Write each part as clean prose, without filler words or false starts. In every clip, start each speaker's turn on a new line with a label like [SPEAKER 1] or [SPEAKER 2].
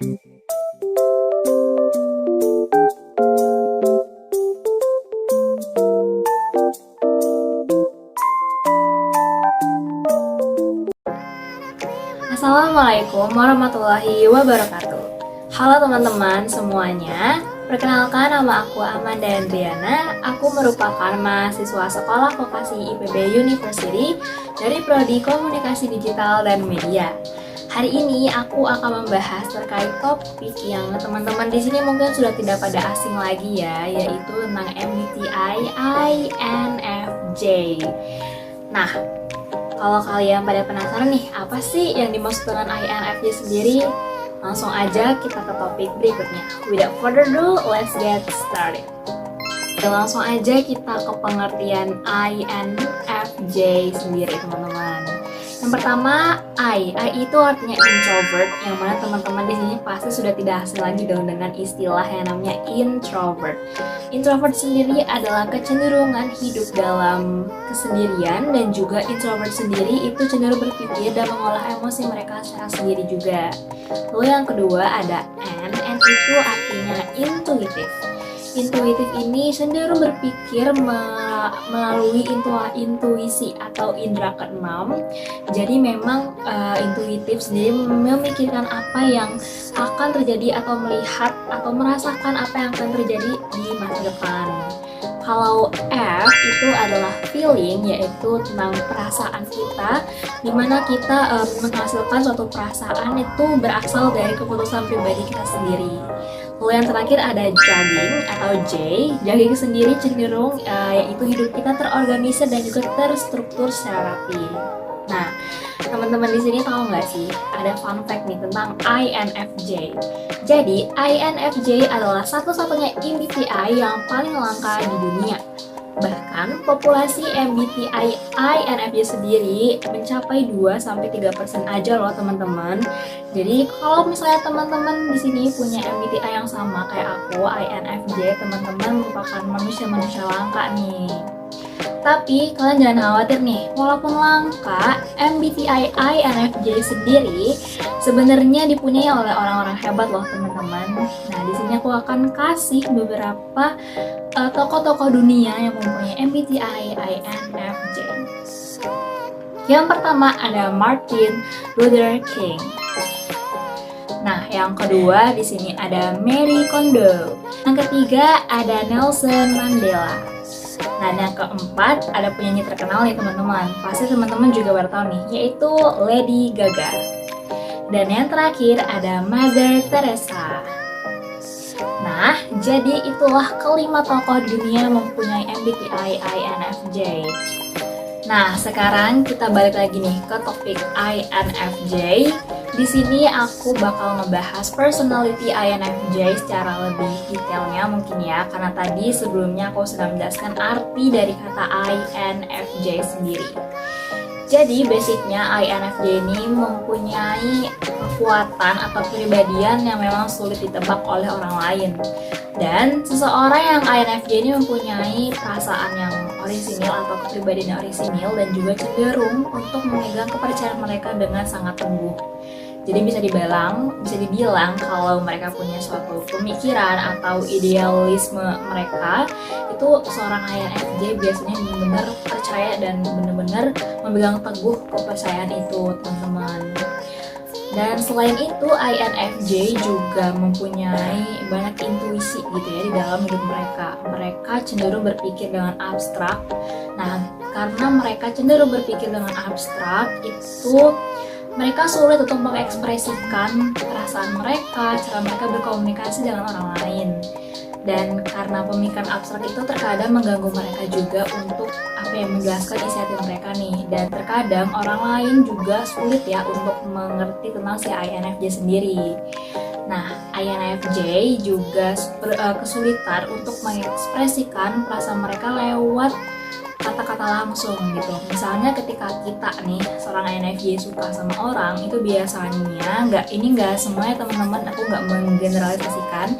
[SPEAKER 1] Assalamualaikum warahmatullahi wabarakatuh. Halo teman-teman semuanya. Perkenalkan, nama aku Amanda Andriana. Aku merupakan mahasiswa Sekolah Vokasi IPB University dari Prodi Komunikasi Digital dan Media. Hari ini aku akan membahas terkait topik yang teman-teman di sini mungkin sudah tidak pada asing lagi ya, yaitu tentang MBTI INFJ. Nah, kalau kalian pada penasaran nih, apa sih yang dimaksud dengan INFJ sendiri? Langsung aja kita ke topik berikutnya. Without further ado, let's get started. Langsung aja kita ke pengertian INFJ sendiri, teman-teman. Yang pertama, I itu artinya introvert, yang mana teman-teman di sini pasti sudah tidak asing lagi dong dengan istilah yang namanya introvert. Introvert sendiri adalah kecenderungan hidup dalam kesendirian, dan juga introvert sendiri itu cenderung berpikir dan mengolah emosi mereka secara sendiri juga. Lalu yang kedua ada N itu artinya intuitif. Intuitif ini cenderung berpikir melalui intuisi atau indera keenam. Jadi memang intuitif sendiri memikirkan apa yang akan terjadi atau melihat atau merasakan apa yang akan terjadi di masa depan. Kalau F itu adalah feeling, yaitu tentang perasaan kita, dimana kita menghasilkan suatu perasaan itu berasal dari keputusan pribadi kita sendiri. Lalu yang terakhir ada jogging atau J. Jogging sendiri cenderung yaitu hidup kita terorganisir dan juga terstruktur secara rapi. Nah, teman-teman di sini tahu nggak sih ada fun fact nih tentang INFJ. Jadi INFJ adalah satu-satunya MBTI yang paling langka di dunia. Bahkan populasi MBTI INFJ sendiri mencapai 2-3% aja loh teman-teman. Jadi kalau misalnya teman-teman di sini punya MBTI yang sama kayak aku, INFJ, teman-teman merupakan manusia-manusia langka nih. Tapi kalian jangan khawatir nih, walaupun langka, MBTI INFJ sendiri sebenarnya dipunyai oleh orang-orang hebat loh teman-teman. Nah, di sini aku akan kasih beberapa tokoh-tokoh dunia yang mempunyai MBTI INFJ. Yang pertama ada Martin Luther King. Nah, yang kedua di sini ada Marie Kondo. Yang ketiga ada Nelson Mandela. Nah, yang keempat ada penyanyi terkenal nih teman-teman. Pasti teman-teman juga baru tahu nih, yaitu Lady Gaga. Dan yang terakhir ada Mother Teresa. Nah, jadi itulah kelima tokoh di dunia mempunyai MBTI INFJ. Nah, sekarang kita balik lagi nih ke topik INFJ. Di sini aku bakal ngebahas personality INFJ secara lebih detailnya mungkin ya, karena tadi sebelumnya aku sudah menjelaskan arti dari kata INFJ sendiri. Jadi basicnya INFJ ini mempunyai kekuatan atau kepribadian yang memang sulit ditebak oleh orang lain. Dan seseorang yang INFJ ini mempunyai perasaan yang orisinil atau kepribadian yang orisinil, dan juga cenderung untuk memegang kepercayaan mereka dengan sangat teguh. Jadi bisa dibilang kalau mereka punya suatu pemikiran atau idealisme mereka, itu seorang INFJ biasanya benar-benar percaya dan benar-benar memegang teguh kepercayaan itu, teman-teman. Dan selain itu INFJ juga mempunyai banyak intuisi gitu ya di dalam hidup mereka. Mereka cenderung berpikir dengan abstrak. Nah, karena mereka cenderung berpikir dengan abstrak, itu mereka sulit untuk mengekspresikan perasaan mereka, cara mereka berkomunikasi dengan orang lain. Dan karena pemikiran abstrak itu terkadang mengganggu mereka juga untuk menjelaskan isi hati mereka nih. Dan terkadang orang lain juga sulit ya untuk mengerti tentang si INFJ sendiri. Nah, INFJ juga kesulitan untuk mengekspresikan perasaan mereka lewat kata-kata langsung gitu. Misalnya ketika kita nih seorang INFJ suka sama orang, itu biasanya nggak semuanya teman-teman, aku nggak menggeneralisasikan,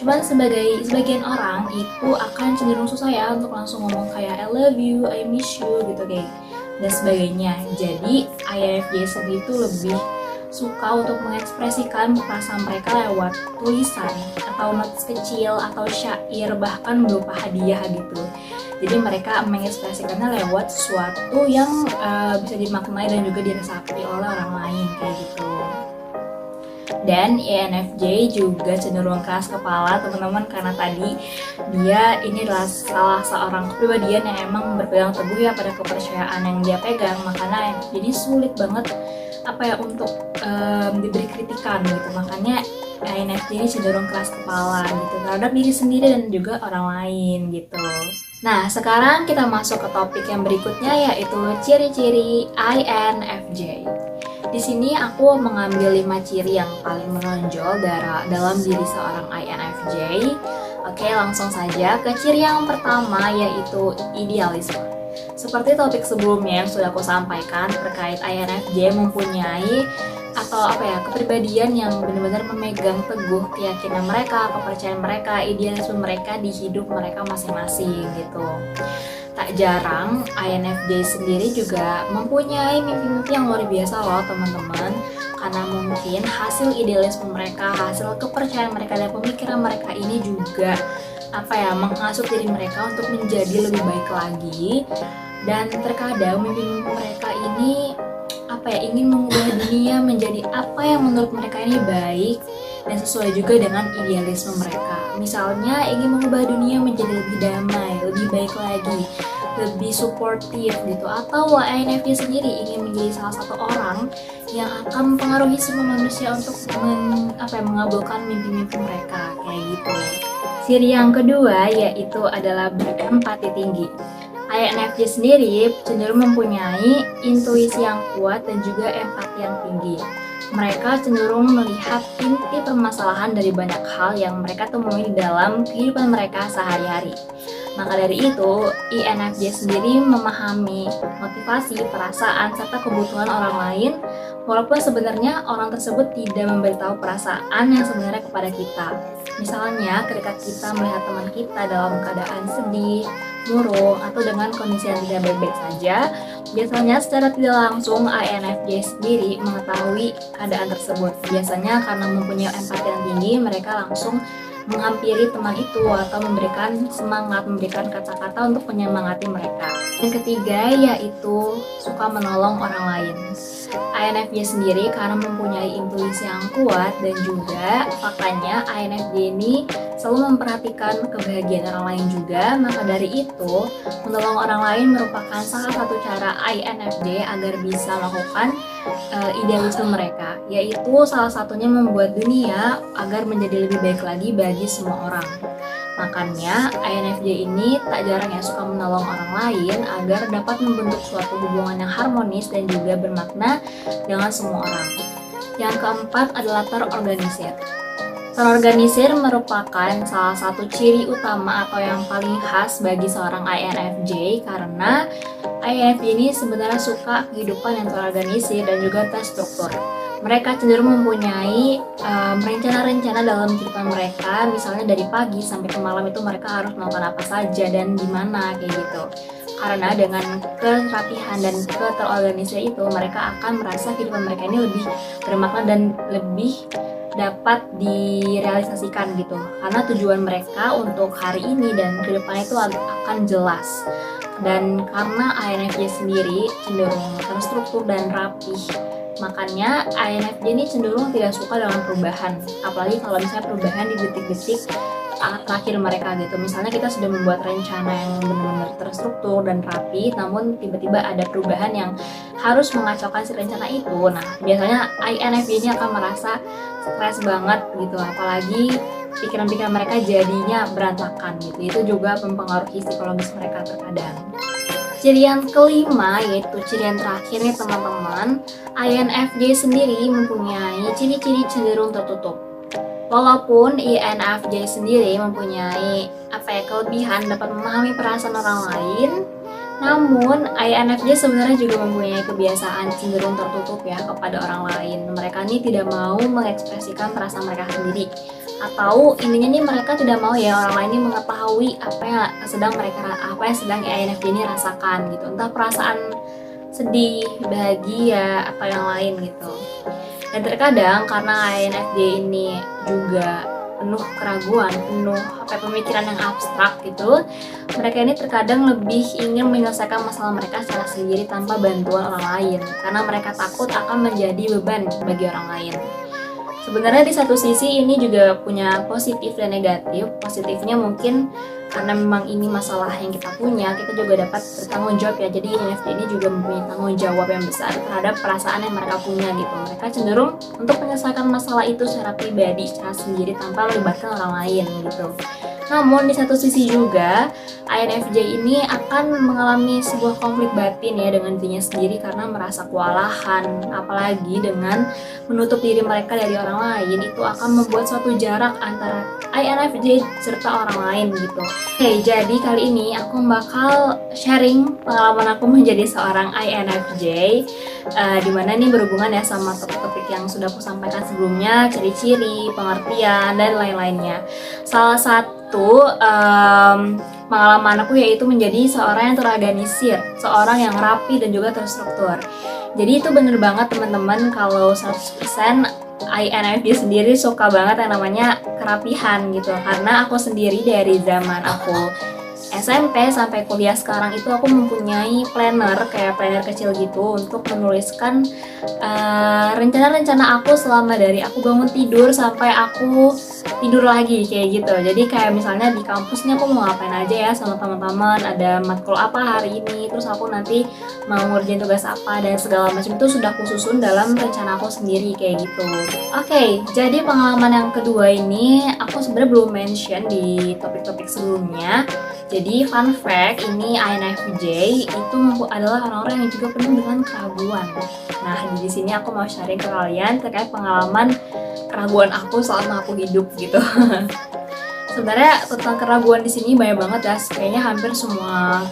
[SPEAKER 1] cuman sebagian orang itu akan cenderung susah ya untuk langsung ngomong kayak I love you, I miss you gitu kayak dan sebagainya. Jadi INFJ sendiri itu lebih suka untuk mengekspresikan perasaan mereka lewat tulisan atau notes kecil atau syair, bahkan berupa hadiah gitu. Jadi mereka mengekspresikannya lewat sesuatu yang bisa dimaknai dan juga diresapi oleh orang lain kayak gitu. Dan INFJ juga cenderung keras kepala teman-teman, karena tadi dia ini adalah salah seorang kepribadian yang emang berpegang teguh ya pada kepercayaan yang dia pegang. Makanya jadi sulit banget untuk diberi kritikan gitu. Makanya INFJ ini cenderung keras kepala gitu terhadap diri sendiri dan juga orang lain gitu. Nah, sekarang kita masuk ke topik yang berikutnya, yaitu ciri-ciri INFJ. Di sini aku mengambil 5 ciri yang paling menonjol dalam diri seorang INFJ. Oke, langsung saja ke ciri yang pertama, yaitu idealisme. Seperti topik sebelumnya yang sudah aku sampaikan terkait INFJ mempunyai kepribadian yang benar-benar memegang teguh keyakinan mereka, kepercayaan mereka, idealisme mereka di hidup mereka masing-masing gitu. Tak jarang INFJ sendiri juga mempunyai mimpi-mimpi yang luar biasa loh teman-teman, karena mungkin hasil idealisme mereka, hasil kepercayaan mereka dan pemikiran mereka ini juga menghasut diri mereka untuk menjadi lebih baik lagi. Dan terkadang mimpi-mimpi mereka ini ingin mengubah dunia menjadi apa yang menurut mereka ini baik dan sesuai juga dengan idealisme mereka. Misalnya ingin mengubah dunia menjadi lebih damai, lebih baik lagi, lebih suportif gitu. Atau INFJ sendiri ingin menjadi salah satu orang yang akan mempengaruhi semua manusia untuk mengabulkan mimpi-mimpi mereka kayak gitu. Ciri yang kedua yaitu adalah berempati tinggi. INFJ sendiri cenderung mempunyai intuisi yang kuat dan juga empati yang tinggi. Mereka cenderung melihat inti permasalahan dari banyak hal yang mereka temui dalam kehidupan mereka sehari-hari. Maka dari itu, INFJ sendiri memahami motivasi, perasaan, serta kebutuhan orang lain, walaupun sebenarnya orang tersebut tidak memberitahu perasaan yang sebenarnya kepada kita. Misalnya, ketika kita melihat teman kita dalam keadaan sedih, murung, atau dengan kondisi yang tidak baik-baik saja, biasanya secara tidak langsung INFJ sendiri mengetahui keadaan tersebut. Biasanya karena mempunyai empati yang tinggi, mereka langsung menghampiri teman itu atau memberikan semangat, memberikan kata-kata untuk menyemangati mereka. Yang ketiga yaitu suka menolong orang lain. INFJ sendiri karena mempunyai intuisi yang kuat dan juga faktanya INFJ ini selalu memperhatikan kebahagiaan orang lain juga. Maka dari itu, menolong orang lain merupakan salah satu cara INFJ agar bisa melakukan idealisme mereka, yaitu salah satunya membuat dunia agar menjadi lebih baik lagi bagi semua orang. Makanya INFJ ini tak jarang suka menolong orang lain agar dapat membentuk suatu hubungan yang harmonis dan juga bermakna dengan semua orang. Yang keempat adalah terorganisir. Terorganisir merupakan salah satu ciri utama atau yang paling khas bagi seorang INFJ, karena INFJ ini sebenarnya suka kehidupan yang terorganisir dan juga terstruktur. Mereka cenderung mempunyai rencana-rencana dalam kehidupan mereka, misalnya dari pagi sampai ke malam itu mereka harus melakukan apa saja dan di mana kayak gitu. Karena dengan kerapihan dan keterorganisir itu, mereka akan merasa kehidupan mereka ini lebih bermakna dan lebih dapat direalisasikan gitu. Karena tujuan mereka untuk hari ini dan ke depan itu akan jelas. Dan karena INFJ sendiri cenderung terstruktur dan rapih, makanya INFJ ini cenderung tidak suka dengan perubahan, apalagi kalau misalnya perubahan di detik-detik terakhir mereka gitu. Misalnya kita sudah membuat rencana yang benar-benar terstruktur dan rapi, namun tiba-tiba ada perubahan yang harus mengacaukan si rencana itu. Nah, biasanya INFJ ini akan merasa stres banget gitu, apalagi pikiran-pikiran mereka jadinya berantakan gitu. Itu juga mempengaruhi psikologis mereka terkadang. Ciri yang kelima, yaitu ciri yang terakhir nih teman-teman, INFJ sendiri mempunyai ciri-ciri cenderung tertutup. Walaupun INFJ sendiri mempunyai kelebihan dapat memahami perasaan orang lain, namun INFJ sebenarnya juga mempunyai kebiasaan cenderung tertutup kepada orang lain. Mereka ini tidak mau mengekspresikan perasaan mereka sendiri, atau intinya mereka tidak mau orang lain ini mengetahui apa yang sedang INFJ ini rasakan gitu. Entah perasaan sedih, bahagia, atau yang lain gitu. Dan terkadang karena INFJ ini juga penuh keraguan, penuh pemikiran yang abstrak gitu, mereka ini terkadang lebih ingin menyelesaikan masalah mereka secara sendiri tanpa bantuan orang lain, karena mereka takut akan menjadi beban bagi orang lain. Sebenarnya di satu sisi ini juga punya positif dan negatif. Positifnya mungkin karena memang ini masalah yang kita punya, kita juga dapat bertanggung jawab ya. Jadi INFJ ini juga mempunyai tanggung jawab yang besar terhadap perasaan yang mereka punya gitu. Mereka cenderung untuk menyelesaikan masalah itu secara pribadi, secara sendiri tanpa melibatkan orang lain gitu. Namun di satu sisi juga INFJ ini akan mengalami sebuah konflik batin ya dengan dirinya sendiri karena merasa kewalahan, apalagi dengan menutup diri mereka dari orang lain itu akan membuat suatu jarak antara INFJ serta orang lain gitu. Oke, jadi kali ini aku bakal sharing pengalaman aku menjadi seorang INFJ, dimana ini berhubungan ya sama topik-topik yang sudah aku sampaikan sebelumnya, ciri-ciri, pengertian, dan lain-lainnya. Salah satu pengalaman aku yaitu menjadi seorang yang terorganisir, seorang yang rapi dan juga terstruktur. Jadi itu bener banget teman-teman, kalau 100% INFJ sendiri suka banget yang namanya kerapihan gitu. Karena aku sendiri dari zaman aku SMP sampai kuliah sekarang itu aku mempunyai planner, kayak planner kecil gitu untuk menuliskan rencana-rencana aku selama dari aku bangun tidur sampai aku tidur lagi kayak gitu. Jadi kayak misalnya di kampusnya aku mau ngapain aja ya sama teman-teman, ada matkul apa hari ini, terus aku nanti mau ngerjain tugas apa dan segala macam itu sudah aku susun dalam rencana aku sendiri kayak gitu. Oke, jadi pengalaman yang kedua ini aku sebenarnya belum mention di topik-topik sebelumnya. Jadi fun fact, ini INFJ itu adalah orang-orang yang juga penuh dengan keraguan. Nah, di sini aku mau sharing ke kalian terkait pengalaman keraguan aku selama aku hidup gitu. Sebenarnya tentang keraguan di sini banyak banget ya, kayaknya hampir semua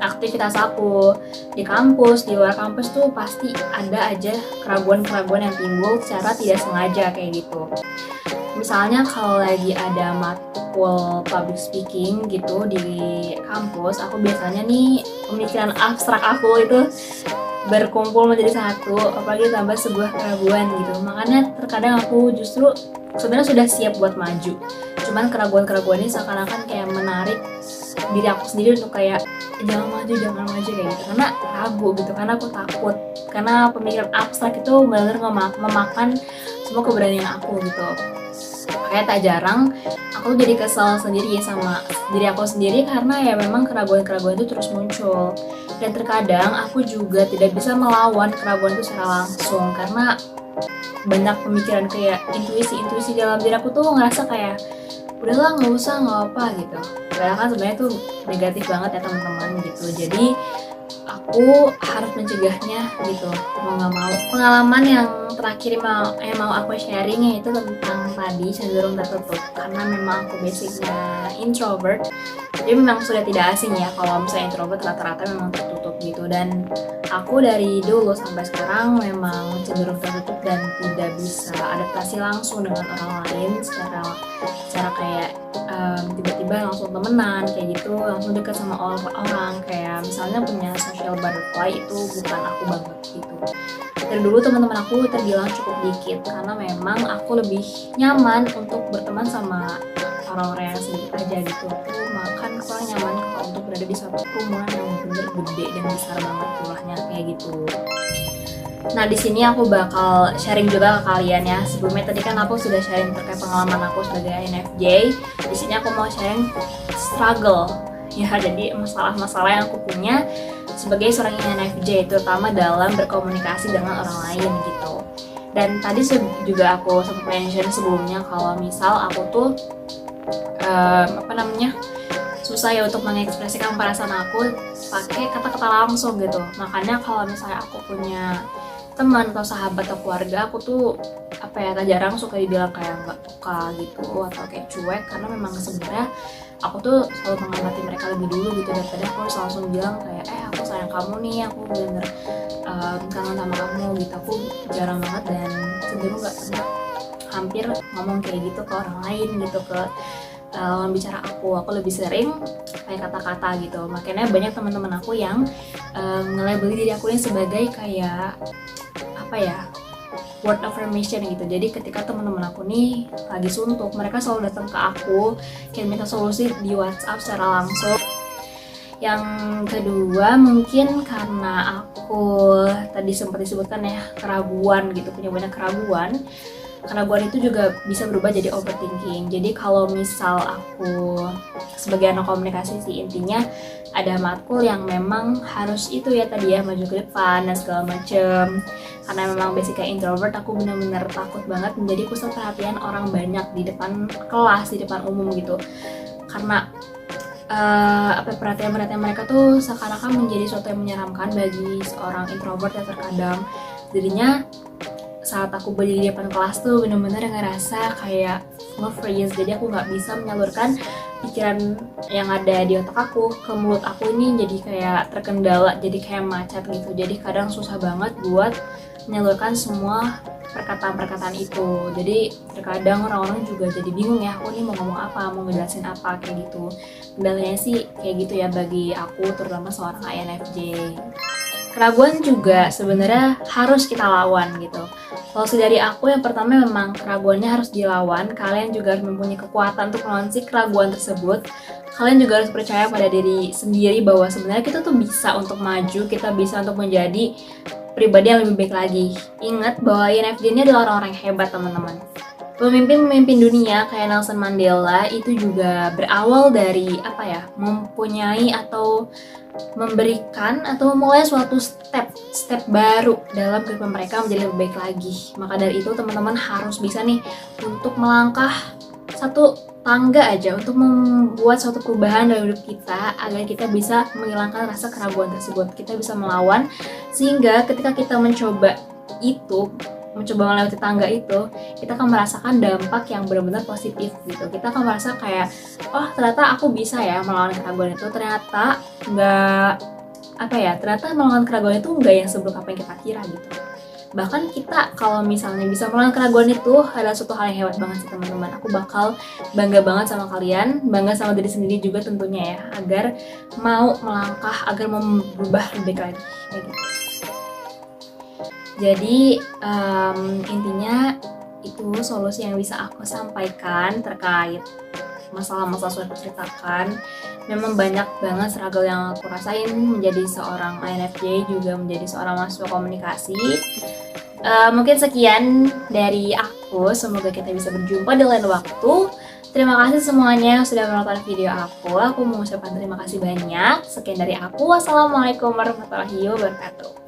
[SPEAKER 1] aktivitas aku di kampus, di luar kampus tuh pasti ada aja keraguan-keraguan yang timbul secara tidak sengaja kayak gitu. Misalnya kalau lagi ada matkul public speaking gitu di kampus, aku biasanya nih pemikiran abstrak aku itu berkumpul menjadi satu, apalagi tambah sebuah keraguan gitu. Makanya terkadang aku justru sebenarnya sudah siap buat maju, cuman keraguan-keraguan ini seakan-akan kayak menarik diri aku sendiri untuk kayak jangan maju kayak gitu, karena ragu gitu, karena aku takut, karena pemikiran abstrak itu benar-benar memakan semua keberanian aku gitu. Makanya tak jarang aku jadi kesal sendiri ya sama diri aku sendiri karena ya memang keraguan-keraguan itu terus muncul. Dan terkadang aku juga tidak bisa melawan keraguan itu secara langsung karena banyak pemikiran kayak intuisi dalam diri aku tuh ngerasa kayak udahlah nggak usah, nggak apa gitu. Padahal kan sebenarnya tuh negatif banget ya teman-teman gitu. Jadi aku harus mencegahnya gitu, mau nggak mau. Pengalaman yang terakhir mau aku sharing yaitu tentang tadi cenderung tertutup, karena memang aku basicnya introvert. Jadi memang sudah tidak asing ya kalau misalnya introvert rata-rata memang tertutup gitu. Dan aku dari dulu sampai sekarang memang cenderung tertutup dan tidak bisa adaptasi langsung dengan orang lain secara kayak tiba-tiba langsung temenan kayak gitu, langsung dekat sama orang, kayak misalnya punya social butterfly itu bukan aku banget gitu. Dari dulu teman-teman aku terbilang cukup dikit karena memang aku lebih nyaman untuk berteman sama orang-orang yang sedikit aja gitu. Aku makan kurang nyaman kalau untuk berada di suatu kerumunan yang bener gede dan besar banget jumlahnya kayak gitu. Nah, di sini aku bakal sharing juga ke kalian ya. Sebelumnya tadi kan aku sudah sharing terkait pengalaman aku sebagai INFJ. Di sini aku mau sharing struggle ya, jadi masalah-masalah yang aku punya sebagai seorang INFJ, terutama dalam berkomunikasi dengan orang lain gitu. Dan tadi juga aku sempat mention sebelumnya kalau misal aku tuh susah ya untuk mengekspresikan perasaan aku pakai kata-kata langsung gitu. Makanya kalau misalnya aku punya teman atau sahabat atau keluarga, aku tuh tak jarang suka dibilang kayak nggak peka gitu atau kayak cuek, karena memang sebenarnya aku tuh selalu mengamati mereka lebih dulu gitu daripada aku harus langsung bilang kayak aku sayang kamu nih, aku bener kangen sama kamu gitu. Aku jarang banget dan cenderung nggak pernah hampir ngomong kayak gitu ke orang lain gitu, ke lawan bicara aku lebih sering kayak kata-kata gitu. Makanya banyak teman-teman aku yang nge-label diri aku ini sebagai kayak word affirmation gitu. Jadi ketika teman-teman aku nih lagi suntuk, mereka selalu datang ke aku kayak minta solusi di WhatsApp secara langsung. Yang kedua mungkin karena aku tadi sempat disebutkan ya keraguan gitu, punya banyak keraguan. Keraguan itu juga bisa berubah jadi overthinking. Jadi kalau misal aku sebagai anak komunikasi sih intinya ada matkul yang memang harus itu ya tadi ya maju ke depan dan segala macem. Karena memang basicnya introvert, aku benar-benar takut banget menjadi pusat perhatian orang banyak di depan kelas, di depan umum gitu. Karena perhatian mereka tuh seakan-akan menjadi sesuatu yang menyeramkan bagi seorang introvert ya terkadang. Jadinya saat aku berdiri di depan kelas tuh bener-bener ngerasa kayak nge-freeze, jadi aku nggak bisa menyalurkan pikiran yang ada di otak aku ke mulut aku. Ini jadi kayak terkendala, jadi kayak macet gitu, jadi kadang susah banget buat menyalurkan semua perkataan-perkataan itu. Jadi terkadang orang-orang juga jadi bingung ya, aku nih mau ngomong apa, mau ngejelasin apa, kayak gitu. Kendalanya sih kayak gitu ya bagi aku, terutama seorang INFJ. Keraguan juga sebenarnya harus kita lawan gitu. Solusi dari aku yang pertama memang keraguannya harus dilawan. Kalian juga harus mempunyai kekuatan untuk melawan si keraguan tersebut. Kalian juga harus percaya pada diri sendiri bahwa sebenarnya kita tuh bisa untuk maju, kita bisa untuk menjadi pribadi yang lebih baik lagi. Ingat bahwa INFJ ini adalah orang-orang yang hebat teman-teman. Pemimpin-pemimpin dunia kayak Nelson Mandela itu juga berawal dari mempunyai atau memberikan atau memulai suatu step baru dalam kehidupan mereka menjadi lebih baik lagi. Maka dari itu teman-teman harus bisa nih untuk melangkah satu tangga aja untuk membuat suatu perubahan dalam hidup kita agar kita bisa menghilangkan rasa keraguan tersebut. Kita bisa melawan sehingga ketika kita mencoba melewati tangga itu, kita akan merasakan dampak yang benar-benar positif gitu. Kita akan merasa kayak, oh ternyata aku bisa ya melawan keraguan itu. Ternyata ternyata melawan keraguan itu nggak yang seburuk apa yang kita kira gitu. Bahkan kita kalau misalnya bisa melawan keraguan itu adalah suatu hal yang hebat banget sih teman-teman. Aku bakal bangga banget sama kalian, bangga sama diri sendiri juga tentunya ya, agar mau melangkah, agar mau berubah lebih baik lagi kayak gitu. Jadi intinya itu solusi yang bisa aku sampaikan terkait masalah-masalah sudah aku ceritakan. Memang banyak banget struggle yang aku rasain menjadi seorang INFJ, juga menjadi seorang mahasiswa komunikasi. Mungkin sekian dari aku, semoga kita bisa berjumpa di lain waktu. Terima kasih semuanya yang sudah menonton video aku mengucapkan terima kasih banyak. Sekian dari aku, wassalamualaikum warahmatullahi wabarakatuh.